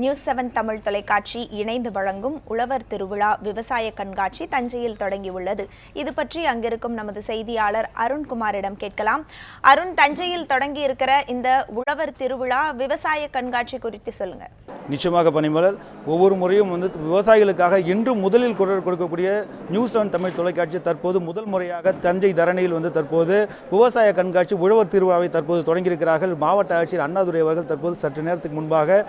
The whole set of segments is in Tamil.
நியூஸ் 7 தமிழ் தொலைக்காட்சி இணைந்து வழங்கும் உழவர் திருவிழா விவசாய கண்காட்சி தஞ்சையில் தொடங்கியுள்ளது. இது பற்றி அங்கிருக்கும் நமது செய்தியாளர் அருண்குமாரிடம் கேட்கலாம். அருண், தஞ்சையில் தொடங்கி இருக்கிற இந்த உழவர் திருவிழா விவசாய கண்காட்சி குறித்து சொல்லுங்க. நிச்சயமாக பணிமலர், ஒவ்வொரு முறையும் விவசாயிகளுக்காக இன்று முதலில் குரல் கொடுக்கக்கூடிய நியூஸ் 7 தமிழ் தொலைக்காட்சி தற்போது முதல் முறையாக தஞ்சை தரணியில் தற்போது விவசாய கண்காட்சி உழவர் திருவிழாவை தற்போது தொடங்கியிருக்கிறார்கள். மாவட்ட ஆட்சியர் அண்ணாதுரை அவர்கள் தற்போது சற்று நேரத்துக்கு முன்பாக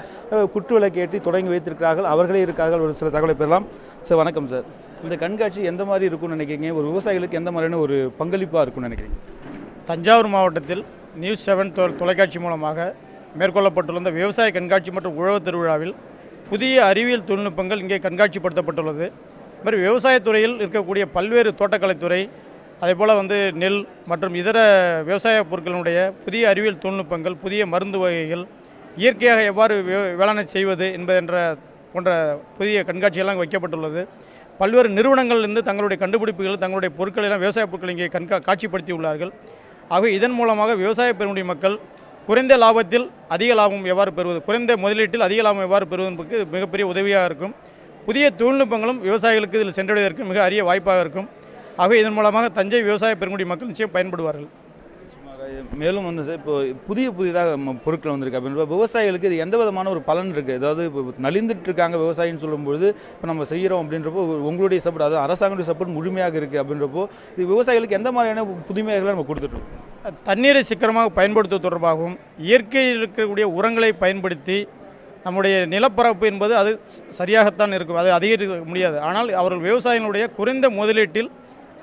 குற்றுவிளக்கேற்றி தொடங்கி வைத்திருக்கிறார்கள். அவர்களே இருக்கார்கள். ஒரு சில தகவலை பெறலாம். சார் வணக்கம் சார். இந்த கண்காட்சி எந்த மாதிரி இருக்கும்னு நினைக்கிறீங்க? ஒரு விவசாயிகளுக்கு எந்த மாதிரியான ஒரு பங்களிப்பாக இருக்கும்னு நினைக்கிறீங்க? தஞ்சாவூர் மாவட்டத்தில் நியூஸ் 7 தொலைக்காட்சி மூலமாக மேற்கொள்ளப்பட்டுள்ள இந்த விவசாய கண்காட்சி மற்றும் உழவர் திருவிழாவில் புதிய அறிவியல் தொழில்நுட்பங்கள் இங்கே கண்காட்சிப்படுத்தப்பட்டுள்ளது. இது மாதிரி விவசாயத்துறையில் இருக்கக்கூடிய பல்வேறு தோட்டக்கலைத்துறை, அதேபோல் நெல் மற்றும் இதர விவசாய பொருட்களுடைய புதிய அறிவியல் தொழில்நுட்பங்கள், புதிய மருந்து வகைகள், இயற்கையாக எவ்வாறு வேளாண் செய்வது என்பதென்ற போன்ற புதிய கண்காட்சியெல்லாம் வைக்கப்பட்டுள்ளது. பல்வேறு நிறுவனங்கள் தங்களுடைய கண்டுபிடிப்புகள், தங்களுடைய பொருட்கள் எல்லாம் விவசாய பொருட்கள் இங்கே காட்சிப்படுத்தி உள்ளார்கள். ஆகவே இதன் மூலமாக விவசாய பெறக்கூடிய மக்கள் குறைந்த லாபத்தில் அதிக லாபம் எவ்வாறு பெறுவது, குறைந்த முதலீட்டில் அதிக லாபம் எவ்வாறு பெறுவதற்கு மிகப்பெரிய உதவியாக இருக்கும். புதிய தொழில்நுட்பங்களும் விவசாயிகளுக்கு இதில் சென்றடைவதற்கு மிக அரிய வாய்ப்பாக இருக்கும். ஆகவே இதன் மூலமாக தஞ்சை விவசாய பெறக்கூடிய மக்கள் நிச்சயம் பயன்படுவார்கள். மேலும் சார், இப்போ புதிதாக பொருட்கள் வந்திருக்கு அப்படின்ற விவசாயிகளுக்கு இது எந்த விதமான ஒரு பலன் இருக்குது? அதாவது இப்போ நலிந்துட்டு இருக்காங்க விவசாயின்னு சொல்லும்போது, இப்போ நம்ம செய்கிறோம் அப்படின்றப்போ உங்களுடைய சப்போர்ட், அதாவது அரசாங்கத்துடைய சப்போர்ட் முழுமையாக இருக்குது அப்படின்றப்போ இது விவசாயிகளுக்கு எந்த மாதிரியான புதுமைகளை நம்ம கொடுத்துட்ருக்கோம்? தண்ணீரை சிக்கனமாக பயன்படுத்துவது தொடர்பாகவும், இயற்கையில் இருக்கக்கூடிய உரங்களை பயன்படுத்தி நம்முடைய நிலப்பரப்பு என்பது அது சரியாகத்தான் இருக்கும், அது அதிகரிக்க முடியாது. ஆனால் அவர்கள் விவசாயிகளுடைய குறைந்த முதலீட்டில்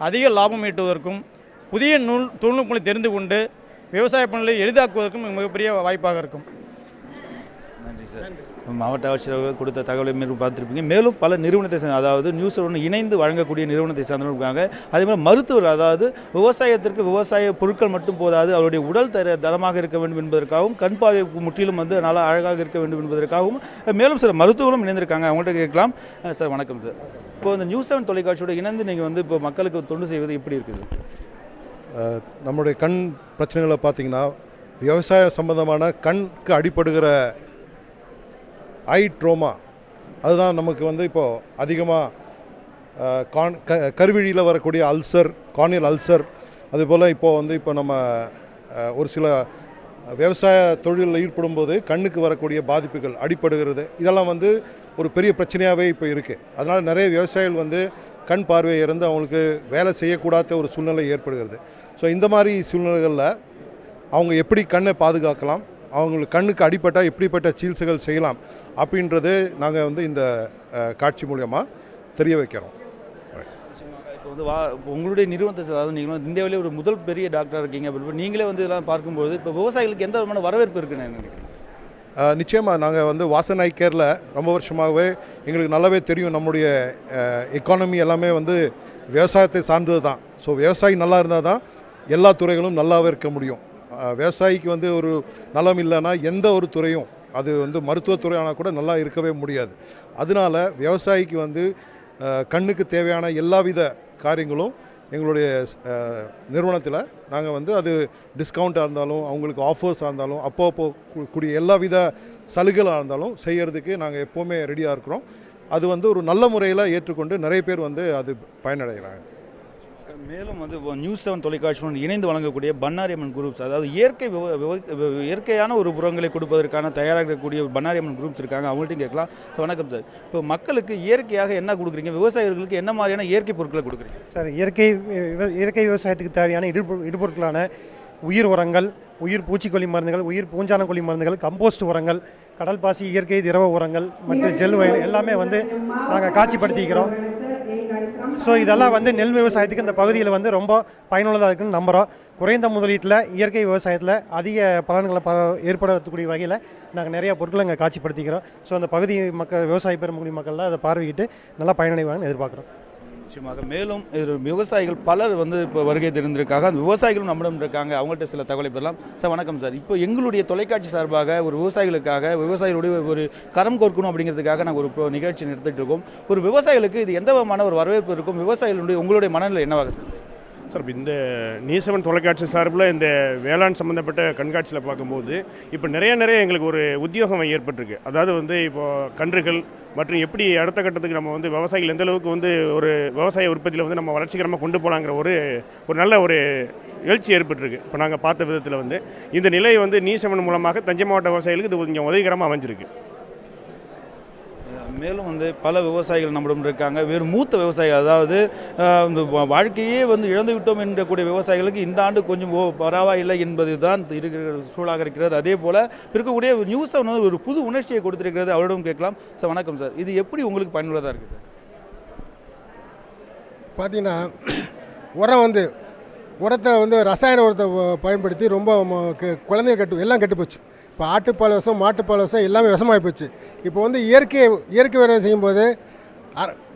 அதிக லாபம் ஈட்டுவதற்கும், புதிய தொழில்நுட்பங்களை தெரிந்து கொண்டு விவசாய பணிகளை எளிதாக்குவதற்கும் மிகப்பெரிய வாய்ப்பாக இருக்கும். நன்றி சார். மாவட்ட ஆட்சியர் கொடுத்த தகவலை பார்த்துருப்பீங்க. மேலும் பல நிறுவனத்தை சேர்ந்த, அதாவது நியூஸ் 7 இணைந்து வழங்கக்கூடிய நிறுவனத்தை சார்ந்தவர்கள் இருக்காங்க. அதேமாதிரி மருத்துவர், அதாவது விவசாயத்திற்கு விவசாய பொருட்கள் மட்டும் போதாது, அவருடைய உடல் தரமாக இருக்க வேண்டும் என்பதற்காகவும், கண் பார்வை முற்றிலும் நல்லா அழகாக இருக்க வேண்டும் என்பதற்காகவும் மேலும் சில மருத்துவர்களும் இணைந்திருக்காங்க. அவங்கள்ட்ட கேட்கலாம். சார் வணக்கம் சார். இப்போ இந்த நியூஸ் 7 தொலைக்காட்சியோட இணைந்து நீங்கள் இப்போ மக்களுக்கு தொண்டு செய்வது எப்படி இருக்குது? நம்முடைய கண் பிரச்சனைகளை பார்த்திங்கன்னா, விவசாய சம்பந்தமான கண்ணுக்கு அடிப்படுகிற ஐ ட்ரோமா, அதுதான் நமக்கு இப்போது அதிகமாக கருவிழியில் வரக்கூடிய அல்சர், கார்னியல் அல்சர், அதுபோல் இப்போ நம்ம ஒரு சில விவசாய தொழிலில் ஈடுபடும்போது கண்ணுக்கு வரக்கூடிய பாதிப்புகள், அடிப்படுகிறது, இதெல்லாம் ஒரு பெரிய பிரச்சனையாகவே இப்போ இருக்குது. அதனால் நிறைய விவசாயிகள் கண் பார்வையை இருந்து அவங்களுக்கு வேலை செய்யக்கூடாத ஒரு சூழ்நிலை ஏற்படுகிறது. ஸோ இந்த மாதிரி சூழ்நிலைகளில் அவங்க எப்படி கண்ணை பாதுகாக்கலாம், அவங்களுக்கு கண்ணுக்கு அடிப்பட்டால் எப்படிப்பட்ட சிகிச்சைகள் செய்யலாம் அப்படின்றது நாங்கள் இந்த காட்சி மூலமாக தெரிய வைக்கிறோம். இப்போ உங்களுடைய நிறுவனத்தை, அதாவது நீங்களும் இந்தியாவிலே ஒரு முதல் பெரிய டாக்டராக இருக்கீங்க அப்படின்னு நீங்களே இதெல்லாம் பார்க்கும்போது இப்போ விவசாயிகளுக்கு எந்த விதமான வரவேற்பு இருக்குன்னு நினைக்கிறேன்? நிச்சயமாக நாங்கள் வாசன் ஐ கேரில் ரொம்ப வருஷமாகவே எங்களுக்கு நல்லாவே தெரியும், நம்முடைய எக்கானமி எல்லாமே விவசாயத்தை சார்ந்தது தான். ஸோ விவசாயி நல்லா இருந்தால் தான் எல்லா துறைகளும் நல்லாவே இருக்க முடியும். விவசாயிக்கு ஒரு நலம் இல்லைன்னா எந்த ஒரு துறையும், அது மருத்துவத்துறை ஆனால் கூட நல்லா இருக்கவே முடியாது. அதனால விவசாயிக்கு கண்ணுக்கு தேவையான எல்லாவித காரியங்களும் எங்களுடைய நிறுவனத்தில் நாங்கள் அது டிஸ்கவுண்ட்டாக இருந்தாலும், அவங்களுக்கு ஆஃபர்ஸாக இருந்தாலும், அப்போ கூடிய எல்லா வித சலுகைகளாக இருந்தாலும் செய்கிறதுக்கு நாங்கள் எப்போவுமே ரெடியாக இருக்கிறோம். அது ஒரு நல்ல முறையில் ஏற்றுக்கொண்டு நிறைய பேர் அது பயனடைகிறாங்க. மேலும் நியூஸ் 7 தொலைக்காட்சியுடன் இணைந்து வழங்கக்கூடிய பண்ணாரியம்மன் குரூப்ஸ், அதாவது இயற்கையான ஒரு உரங்களை கொடுப்பதற்கான தயாராக இருக்கக்கூடிய பண்ணாரியம்மன் குரூப்ஸ் இருக்காங்க. அவங்கள்ட்டையும் கேட்கலாம். வணக்கம் சார். இப்போ மக்களுக்கு இயற்கையாக என்ன கொடுக்குறீங்க? விவசாயிகளுக்கு என்ன மாதிரியான இயற்கை பொருட்களை கொடுக்குறீங்க? சார், இயற்கை விவசாயத்துக்கு தேவையான இடுபொருட்களான உயிர் உரங்கள், உயிர் பூச்சிக்கொல்லி மருந்துகள், உயிர் பூஞ்சானக்கொல்லி மருந்துகள், கம்போஸ்ட் உரங்கள், கடல் பாசி இயற்கை திரவ உரங்கள் மற்றும் ஜெல் எல்லாமே நாங்கள் காட்சிப்படுத்திக்கிறோம். ஸோ இதெல்லாம் நெல் விவசாயத்துக்கு இந்த பகுதியில் ரொம்ப பயனுள்ளதாக இருக்குன்னு நம்புகிறோம். குறைந்த முதலீட்டில் இயற்கை விவசாயத்தில் அதிக பலன்களை ஏற்படுத்தக்கூடிய வகையில் நாங்கள் நிறைய பொருட்களை இங்கே காட்சிப்படுத்திக்கிறோம். ஸோ அந்த பகுதி மக்கள், விவசாய பெறக்கூடிய மக்கள்லாம் அதை பார்வையிட்டு நல்லா பயனடைவாங்கன்னு எதிர்பார்க்குறோம். நிச்சயமாக. மேலும் விவசாயிகள் பலர் இப்போ வருகை தெரிந்திருக்காங்க. அந்த விவசாயிகளும் நம்மிடம் இருக்காங்க. அவங்கள்ட்ட சில தகவலை பெறலாம். சார் வணக்கம் சார். இப்போ எங்களுடைய தொலைக்காட்சி சார்பாக ஒரு விவசாயிகளுக்காக, விவசாயிகளுடைய ஒரு கரம் கோர்க்கணும் அப்படிங்கிறதுக்காக நாங்கள் ஒரு நிகழ்ச்சி நடத்திட்டு இருக்கோம். ஒரு விவசாயிகளுக்கு இது எந்த விதமான ஒரு வரவேற்பு இருக்கும்? விவசாயிகளுடைய உங்களுடைய மனநிலை என்னவாக சார்? சார் இப்போ இந்த நியூஸ் 7 தொலைக்காட்சி சார்பில் இந்த வேளாண் சம்மந்தப்பட்ட கண்காட்சியில் பார்க்கும்போது இப்போ நிறைய எங்களுக்கு ஒரு உத்தியோகம் ஏற்பட்டிருக்கு. அதாவது வந்து இப்போது கன்றுகள் மற்றும் எப்படி அடுத்த கட்டத்துக்கு நம்ம வந்து விவசாயிகள் எந்த அளவுக்கு வந்து ஒரு விவசாய உற்பத்தியில் வந்து நம்ம வளர்ச்சிகரமாக கொண்டு போகலாங்கிற ஒரு நல்ல ஒரு எழுச்சி ஏற்பட்டிருக்கு. இப்போ நாங்கள் பார்த்த விதத்தில் வந்து இந்த நிலை வந்து நியூஸ் 7 மூலமாக தஞ்சை மாவட்ட விவசாயிகளுக்கு இது கொஞ்சம் உதவிகரமாக அமைஞ்சிருக்கு. மேலும் வந்து பல விவசாயிகள் நம்மிடம் இருக்காங்க. வெறும் மூத்த விவசாயிகள், அதாவது இந்த வாழ்க்கையே வந்து இழந்து விட்டோம் என்கூடிய விவசாயிகளுக்கு இந்த ஆண்டு கொஞ்சம் பரவாயில்லை என்பது தான் இருக்கிற சூழலாக இருக்கிறது. அதே போல் இருக்கக்கூடிய நியூஸ் வந்து ஒரு புது உணர்ச்சியை கொடுத்திருக்கிறது. அவரிடம் கேட்கலாம். சார் வணக்கம் சார், இது எப்படி உங்களுக்கு பயனுள்ளதாக இருக்குது சார்? பார்த்தீங்கன்னா உரத்தை வந்து ரசாயன உரத்தை பயன்படுத்தி ரொம்ப குழந்தைங்க எல்லாம் கெட்டு போச்சு. இப்போ ஆட்டுப்பால் விஷம், மாட்டுப்பால் விஷம் எல்லாமே விஷமாகி போச்சு. இப்போ வந்து இயற்கை விவசாயம் செய்யும்போது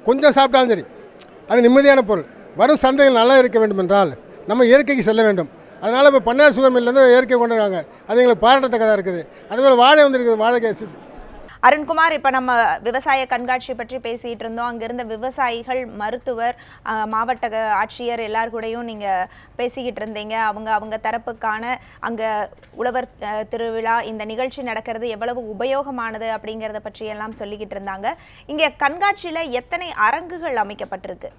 கொஞ்சம் சாப்பிட்டாலும் சரி, அது நிம்மதியான பொருள். வரும் சந்தைகள் நல்லா இருக்க வேண்டும் என்றால் நம்ம இயற்கைக்கு செல்ல வேண்டும். அதனால் இப்போ பண்ணையார் சுகர் மில்லேருந்து இயற்கை கொண்டு வராங்க. அது எங்களுக்கு பாராட்டத்தக்கதாக இருக்குது. அதுபோல் வாழை வந்துருக்குது. வாழைக்காய் அருண்குமார், இப்போ நம்ம விவசாய கண்காட்சி பற்றி பேசிகிட்டு இருந்தோம். அங்கிருந்த விவசாயிகள், மருத்துவர், மாவட்ட ஆட்சியர் எல்லார் கூடயும் நீங்கள் பேசிக்கிட்டு இருந்தீங்க. அவங்க தரப்புக்கான அங்கே உழவர் திருவிழா, இந்த நிகழ்ச்சி நடக்கிறது எவ்வளவு உபயோகமானது அப்படிங்கிறத பற்றி எல்லாம் சொல்லிக்கிட்டு இருந்தாங்க. இங்கே கண்காட்சியில் எத்தனை அரங்குகள் அமைக்கப்பட்டிருக்கு?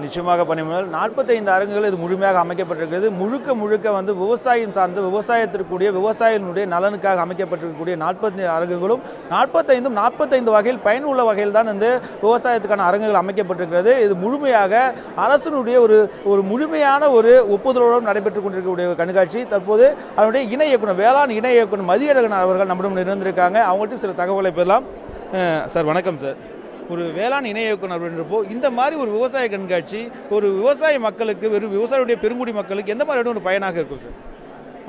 நிச்சயமாக பணிமுதல் 45 அரங்குகள் இது முழுமையாக அமைக்கப்பட்டிருக்கிறது. முழுக்க வந்து விவசாயம் சார்ந்து விவசாயத்திற்குரிய விவசாயிகளுடைய நலனுக்காக அமைக்கப்பட்டிருக்கக்கூடிய 45 அரங்குகளும் 45 வகையில் பயனுள்ள வகையில் தான் இந்த விவசாயத்துக்கான அரங்குகள் அமைக்கப்பட்டிருக்கிறது. இது முழுமையாக அரசனுடைய ஒரு முழுமையான ஒரு ஒப்புதலோடு நடைபெற்றுக் கொண்டிருக்கக்கூடிய கண்காட்சி. தற்போது அதனுடைய இணை இயக்குனர், வேளாண் இணை இயக்குனர் மதியழகன் அவர்கள் நம்மிடம் இருந்திருக்காங்க. அவங்கள்ட்ட சில தகவலை பெறலாம். சார் வணக்கம் சார். ஒரு வேளாண் இணை இயக்குனர் அப்படின்றப்போ இந்த மாதிரி ஒரு விவசாய கண்காட்சி ஒரு விவசாய மக்களுக்கு, வெறும் விவசாயியுடைய பெருங்குடி மக்களுக்கு எந்த மாதிரி ஒரு பயனாக இருக்கும் சார்?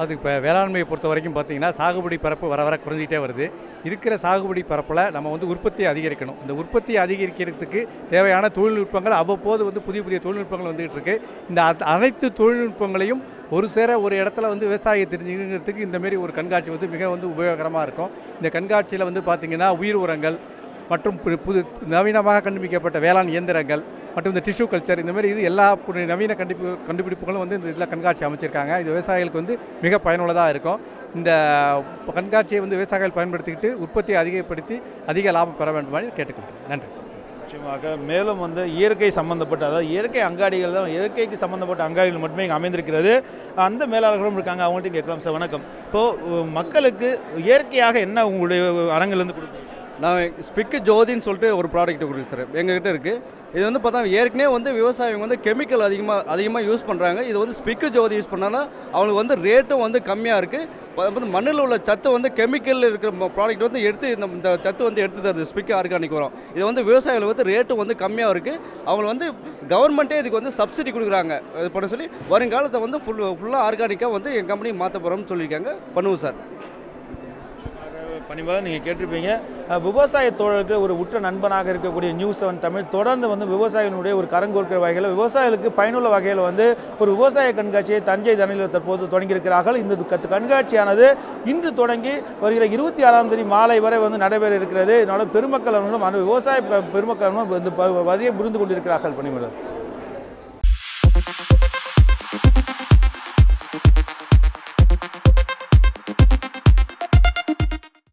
அது இப்போ வேளாண்மையை பொறுத்த வரைக்கும் பார்த்தீங்கன்னா சாகுபடி பரப்பு வர குறைஞ்சிட்டே வருது. இருக்கிற சாகுபடி பரப்பில் நம்ம வந்து உற்பத்தியை அதிகரிக்கணும். இந்த உற்பத்தியை அதிகரிக்கிறதுக்கு தேவையான தொழில்நுட்பங்கள் அவ்வப்போது வந்து புதிய தொழில்நுட்பங்கள் வந்துகிட்டு இருக்கு. இந்த அனைத்து தொழில்நுட்பங்களையும் ஒரு சேர ஒரு இடத்துல வந்து விவசாயியை தெரிஞ்சுக்கிறதுக்கு இந்தமாரி ஒரு கண்காட்சி வந்து மிக வந்து உபயோகரமாக இருக்கும். இந்த கண்காட்சியில் வந்து பார்த்திங்கன்னா உயிர் உரங்கள் மற்றும் புது நவீனமாக கண்டுபிடிக்கப்பட்ட வேளாண் இயந்திரங்கள் மற்றும் இந்த டிஷ்யூ கல்ச்சர், இந்த மாதிரி இது எல்லா நவீன கண்டுபிடிப்புகளும் வந்து இந்த இதில் கண்காட்சி அமைச்சிருக்காங்க. இது விவசாயிகளுக்கு வந்து மிக பயனுள்ளதாக இருக்கும். இந்த கண்காட்சியை வந்து விவசாயிகள் பயன்படுத்திக்கிட்டு உற்பத்தியை அதிகப்படுத்தி அதிக லாபம் பெற வேண்டுமாறு கேட்டுக்கொள்கிறேன். நன்றி. நிச்சயமாக மேலும் வந்து இயற்கை சம்பந்தப்பட்ட, அதாவது இயற்கை அங்காடிகள் தான், இயற்கைக்கு சம்பந்தப்பட்ட அங்காடிகள் மட்டுமே இங்கே அமைந்திருக்கிறது. அந்த மேலாளர்களும் இருக்காங்க. அவங்கள்ட்ட கேட்கலாம். சார் வணக்கம். இப்போது மக்களுக்கு இயற்கையாக என்ன உங்களுடைய அரங்கிலேருந்து கொடுக்குறீங்க? நான் ஸ்பிக்கு ஜோதின்னு சொல்லிட்டு ஒரு ப்ராடக்ட் கொடுக்குறேன் சார், எங்ககிட்ட இருக்குது. இது வந்து பார்த்தா ஏற்கனவே வந்து விவசாயிங்க வந்து கெமிக்கல் அதிகமாக யூஸ் பண்ணுறாங்க. இது வந்து ஸ்பிக்கு ஜோதி யூஸ் பண்ணாலும் அவங்களுக்கு வந்து ரேட்டும் வந்து கம்மியாக இருக்குது. மண்ணில் உள்ள சத்து வந்து கெமிக்கல் இருக்கிற ப்ராடக்ட் வந்து எடுத்து இந்த சத்து வந்து எடுத்து தருது ஸ்பிக்கு ஆர்கானிக் வரும். இது வந்து விவசாயிகளுக்கு வந்து ரேட்டும் வந்து கம்மியாக இருக்குது. அவங்க வந்து கவர்மெண்ட்டே இதுக்கு வந்து சப்சிடி கொடுக்குறாங்க. இது பண்ண சொல்லி வருங்காலத்தை வந்து ஃபுல்லாக ஆர்கானிக்காக வந்து என் கம்பெனி மாற்ற போகிறோம்னு சொல்லியிருக்காங்க. பண்ணுவோம் சார். பணிபாக நீங்கள் கேட்டிருப்பீங்க. விவசாய தோழருக்கு ஒரு உற்ற நண்பனாக இருக்கக்கூடிய நியூஸ் 7 தமிழ் தொடர்ந்து வந்து விவசாயிகளுடைய ஒரு கரங்கோர்க்கிற வகையில் விவசாயிகளுக்கு பயனுள்ள வகையில் வந்து ஒரு விவசாய கண்காட்சியை தஞ்சை தனியில் தற்போது தொடங்கியிருக்கிறார்கள். இந்த கண்காட்சியானது இன்று தொடங்கி வருகிற 26ஆம் தேதி மாலை வரை வந்து நடைபெற இருக்கிறது. இதனால் பெருமக்கள் விவசாய பெருமக்கள் வந்து வரியை புரிந்து கொண்டிருக்கிறார்கள். பணிமுறை